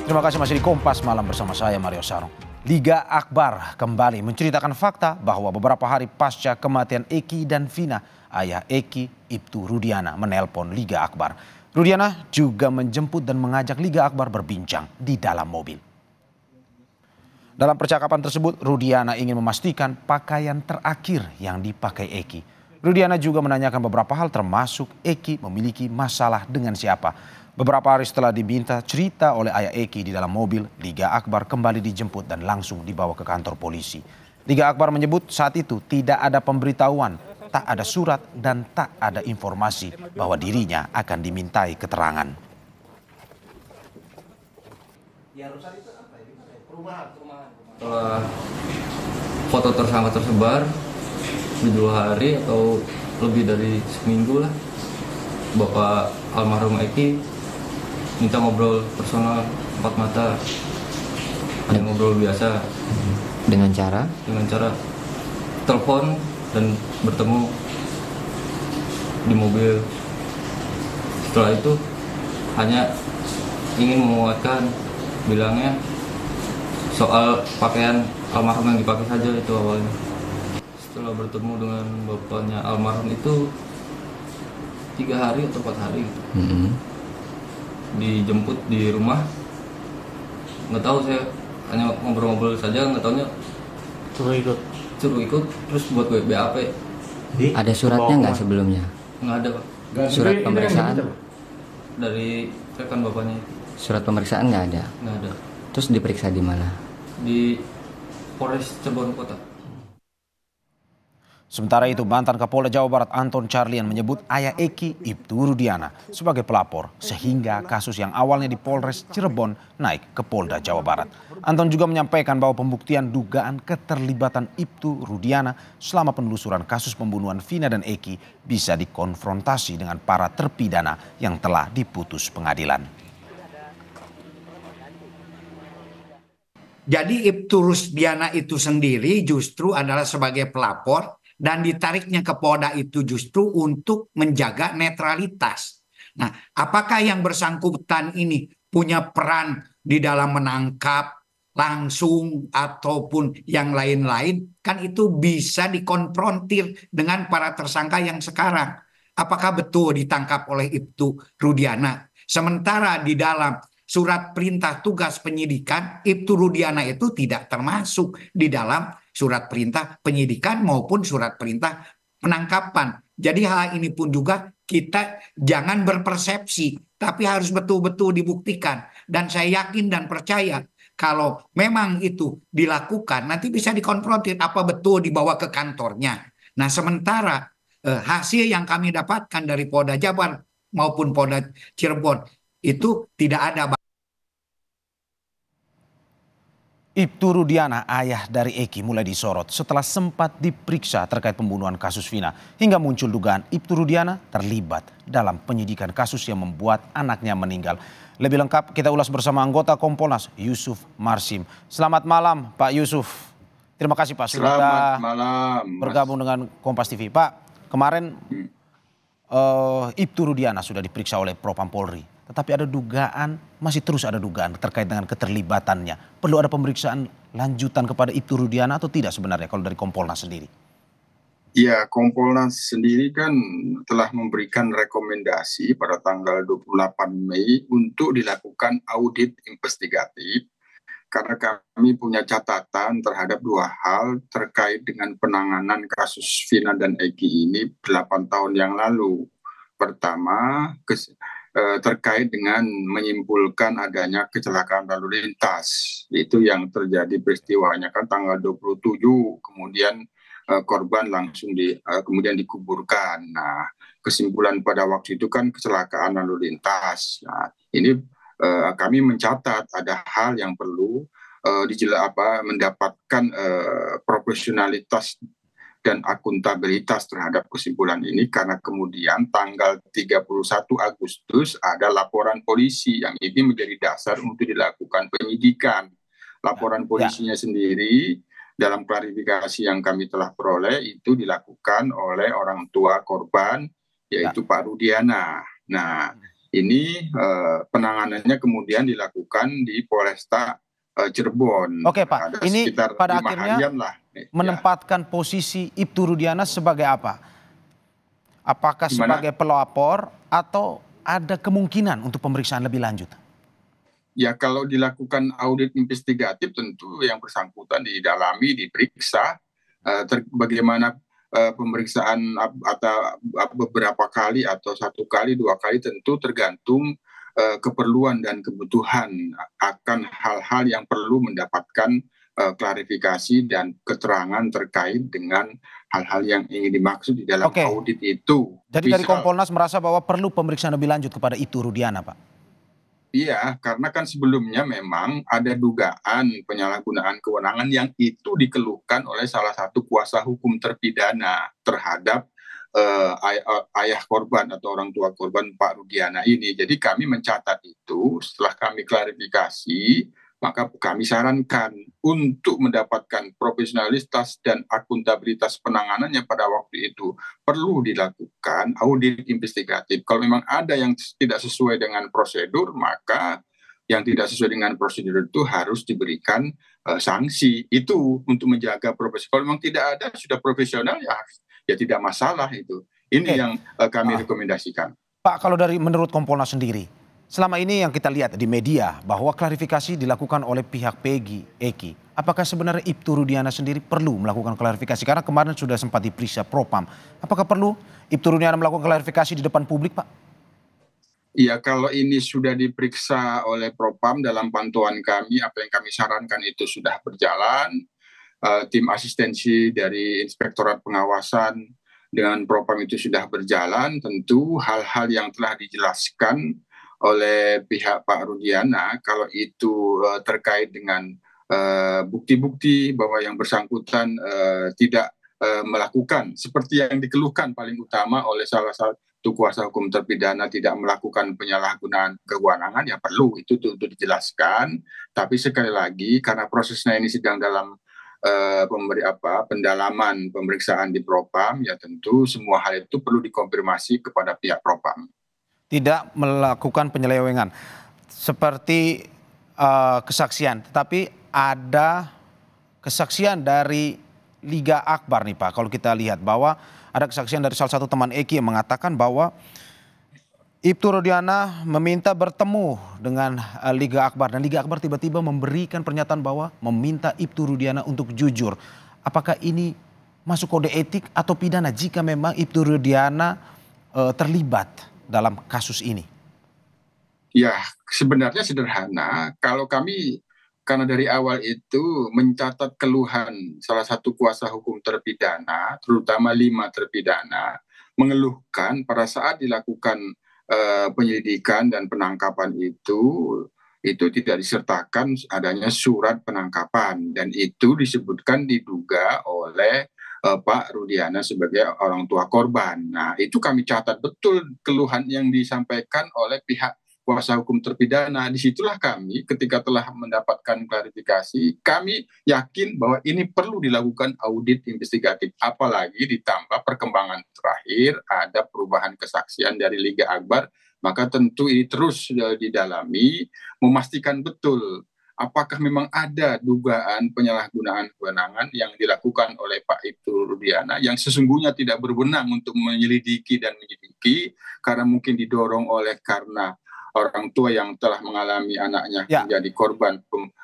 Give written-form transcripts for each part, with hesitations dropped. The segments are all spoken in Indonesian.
Terima kasih masih di Kompas Malam bersama saya Mario Sarong. Liga Akbar kembali menceritakan fakta bahwa beberapa hari pasca kematian Eki dan Vina, ayah Eki, Ibtu Rudiana, menelpon Liga Akbar. Rudiana juga menjemput dan mengajak Liga Akbar berbincang di dalam mobil. Dalam percakapan tersebut, Rudiana ingin memastikan pakaian terakhir yang dipakai Eki. Rudiana juga menanyakan beberapa hal termasuk Eki memiliki masalah dengan siapa. Beberapa hari setelah diminta cerita oleh ayah Eki di dalam mobil, Liga Akbar kembali dijemput dan langsung dibawa ke kantor polisi. Liga Akbar menyebut saat itu tidak ada pemberitahuan, tak ada surat dan tak ada informasi bahwa dirinya akan dimintai keterangan. Setelah foto tersangka tersebar di 2 hari atau lebih dari seminggu lah, Bapak almarhum Eki minta ngobrol personal 4 mata, ada ngobrol biasa dengan cara telepon dan bertemu di mobil. Setelah itu hanya ingin menguatkan, bilangnya soal pakaian almarhum yang dipakai saja itu awalnya. Setelah bertemu dengan bapaknya almarhum itu 3 hari atau 4 hari gitu. Dijemput di rumah, nggak tahu, saya hanya ngobrol-ngobrol saja, nggak taunya suruh ikut terus buat BAP. Ada suratnya nggak sebelumnya? Nggak ada, Pak. Surat pemeriksaan Dari rekan bapaknya. surat pemeriksaan nggak ada. Nggak ada. Terus diperiksa di mana? Di Polres Cirebon Kota. Sementara itu, mantan Kapolda Jawa Barat Anton Carlyan menyebut ayah Eki, Ibtu Rudiana, sebagai pelapor sehingga kasus yang awalnya di Polres Cirebon naik ke Polda Jawa Barat. Anton juga menyampaikan bahwa pembuktian dugaan keterlibatan Ibtu Rudiana selama penelusuran kasus pembunuhan Vina dan Eki bisa dikonfrontasi dengan para terpidana yang telah diputus pengadilan. Jadi Ibtu Rudiana itu sendiri justru adalah sebagai pelapor dan ditariknya ke Polda itu justru untuk menjaga netralitas. Nah, apakah yang bersangkutan ini punya peran di dalam menangkap langsung ataupun yang lain-lain? Kan itu bisa dikonfrontir dengan para tersangka yang sekarang. Apakah betul ditangkap oleh Ibtu Rudiana? Sementara di dalam surat perintah tugas penyidikan, Ibtu Rudiana itu tidak termasuk di dalam surat perintah penyidikan maupun surat perintah penangkapan. Jadi hal ini pun juga kita jangan berpersepsi, tapi harus betul-betul dibuktikan. Dan saya yakin dan percaya kalau memang itu dilakukan, nanti bisa dikonfrontir apa betul dibawa ke kantornya. Nah, sementara hasil yang kami dapatkan dari Polda Jabar maupun Polda Cirebon itu tidak ada. Ibtu Rudiana, ayah dari Eki, mulai disorot setelah sempat diperiksa terkait pembunuhan kasus Vina. Hingga muncul dugaan Ibtu Rudiana terlibat dalam penyidikan kasus yang membuat anaknya meninggal. Lebih lengkap kita ulas bersama anggota Kompolnas Yusuf Marsim. Selamat malam Pak Yusuf. Terima kasih Pak sudah bergabung dengan Kompas TV. Pak, kemarin Ibtu Rudiana sudah diperiksa oleh Propam Polri. Tetapi ada dugaan, masih terus ada dugaan terkait dengan keterlibatannya. Perlu ada pemeriksaan lanjutan kepada Ibtu Rudiana atau tidak sebenarnya kalau dari Kompolnas sendiri? Ya, Kompolnas sendiri kan telah memberikan rekomendasi pada tanggal 28 Mei untuk dilakukan audit investigatif. Karena kami punya catatan terhadap 2 hal terkait dengan penanganan kasus Vina dan Eki ini 8 tahun yang lalu. Pertama, terkait dengan menyimpulkan adanya kecelakaan lalu lintas. Itu yang terjadi peristiwanya kan tanggal 27, kemudian korban langsung kemudian dikuburkan. Nah, kesimpulan pada waktu itu kan kecelakaan lalu lintas. Nah, ini kami mencatat ada hal yang perlu mendapatkan profesionalitas dan akuntabilitas terhadap kesimpulan ini, karena kemudian tanggal 31 Agustus ada laporan polisi yang ini menjadi dasar untuk dilakukan penyidikan. Laporan polisinya sendiri dalam klarifikasi yang kami telah peroleh itu dilakukan oleh orang tua korban, yaitu Pak Rudiana. Nah, ini penanganannya kemudian dilakukan di Polresta Cirebon. Oke Pak, Ada ini sekitar pada 5 akhirnya harian lah. menempatkan posisi Ibtu Rudiana sebagai apa? Apakah Gimana? sebagai pelapor atau ada kemungkinan untuk pemeriksaan lebih lanjut? Ya kalau dilakukan audit investigatif tentu yang bersangkutan didalami, diperiksa bagaimana pemeriksaan atau beberapa kali atau 1 kali 2 kali tentu tergantung keperluan dan kebutuhan akan hal-hal yang perlu mendapatkan klarifikasi dan keterangan terkait dengan hal-hal yang ingin dimaksud di dalam Oke. audit itu. Jadi dari Kompolnas merasa bahwa perlu pemeriksaan lebih lanjut kepada Ibtu Rudiana, Pak? Iya, karena kan sebelumnya memang ada dugaan penyalahgunaan kewenangan yang itu dikeluhkan oleh salah satu kuasa hukum terpidana terhadap ayah korban atau orang tua korban Pak Rudiana ini. Jadi kami mencatat itu, setelah kami klarifikasi, maka kami sarankan untuk mendapatkan profesionalitas dan akuntabilitas penanganannya pada waktu itu perlu dilakukan audit investigatif. Kalau memang ada yang tidak sesuai dengan prosedur, maka yang tidak sesuai dengan prosedur itu harus diberikan sanksi. Itu untuk menjaga profesi. Kalau memang tidak ada, sudah profesional ya tidak masalah itu. Ini yang kami rekomendasikan. Pak, kalau dari menurut Kompolnas sendiri, selama ini yang kita lihat di media bahwa klarifikasi dilakukan oleh pihak Peggy, Eki. Apakah sebenarnya Ibtu Rudiana sendiri perlu melakukan klarifikasi? Karena kemarin sudah sempat diperiksa Propam. Apakah perlu Ibtu Rudiana melakukan klarifikasi di depan publik, Pak? Iya, kalau ini sudah diperiksa oleh Propam dalam pantauan kami, apa yang kami sarankan itu sudah berjalan. Tim asistensi dari Inspektorat Pengawasan dengan Propam itu sudah berjalan. Tentu hal-hal yang telah dijelaskan oleh pihak Pak Rudiana, kalau itu terkait dengan bukti-bukti bahwa yang bersangkutan tidak melakukan seperti yang dikeluhkan paling utama oleh salah satu kuasa hukum terpidana, tidak melakukan penyalahgunaan kewenangan, ya perlu itu untuk dijelaskan. Tapi sekali lagi karena prosesnya ini sedang dalam pendalaman pemeriksaan di Propam, ya tentu semua hal itu perlu dikonfirmasi kepada pihak Propam. Tidak melakukan penyelewengan seperti kesaksian, tetapi ada kesaksian dari Liga Akbar nih Pak. Kalau kita lihat bahwa ada kesaksian dari salah satu teman Eki yang mengatakan bahwa Ibtu Rudiana meminta bertemu dengan Liga Akbar, dan Liga Akbar tiba-tiba memberikan pernyataan bahwa meminta Ibtu Rudiana untuk jujur. Apakah ini masuk kode etik atau pidana jika memang Ibtu Rudiana terlibat dalam kasus ini? Ya, sebenarnya sederhana. Kalau kami, karena dari awal itu mencatat keluhan salah satu kuasa hukum terpidana, terutama 5 terpidana, mengeluhkan pada saat dilakukan penyelidikan dan penangkapan itu tidak disertakan adanya surat penangkapan, dan itu disebutkan diduga oleh Pak Rudiana sebagai orang tua korban. Nah, itu kami catat betul keluhan yang disampaikan oleh pihak kuasa hukum terpidana. Disitulah kami ketika telah mendapatkan klarifikasi, kami yakin bahwa ini perlu dilakukan audit investigatif. Apalagi ditambah perkembangan terakhir, ada perubahan kesaksian dari Liga Akbar, maka tentu ini terus didalami, memastikan betul apakah memang ada dugaan penyalahgunaan kewenangan yang dilakukan oleh Pak Ibtu Rudiana yang sesungguhnya tidak berwenang untuk menyelidiki dan menyelidiki, karena mungkin didorong oleh karena orang tua yang telah mengalami anaknya menjadi korban,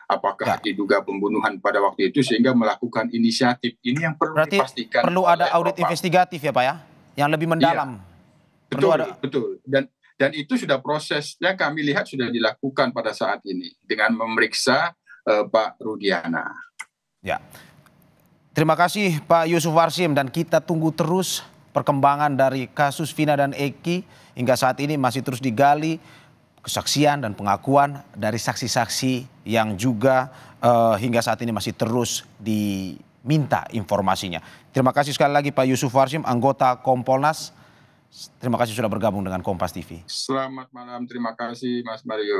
apakah diduga pembunuhan pada waktu itu sehingga melakukan inisiatif. Ini yang perlu dipastikan. Perlu ada audit investigatif ya Pak ya, yang lebih mendalam. Iya, betul. Dan itu sudah prosesnya kami lihat sudah dilakukan pada saat ini dengan memeriksa Pak Rudiana. Ya, terima kasih Pak Yusuf Warsim, dan kita tunggu terus perkembangan dari kasus Vina dan Eki. Hingga saat ini masih terus digali kesaksian dan pengakuan dari saksi-saksi yang juga hingga saat ini masih terus diminta informasinya. Terima kasih sekali lagi Pak Yusuf Warsim, anggota Kompolnas. Terima kasih sudah bergabung dengan Kompas TV. Selamat malam, terima kasih Mas Mario.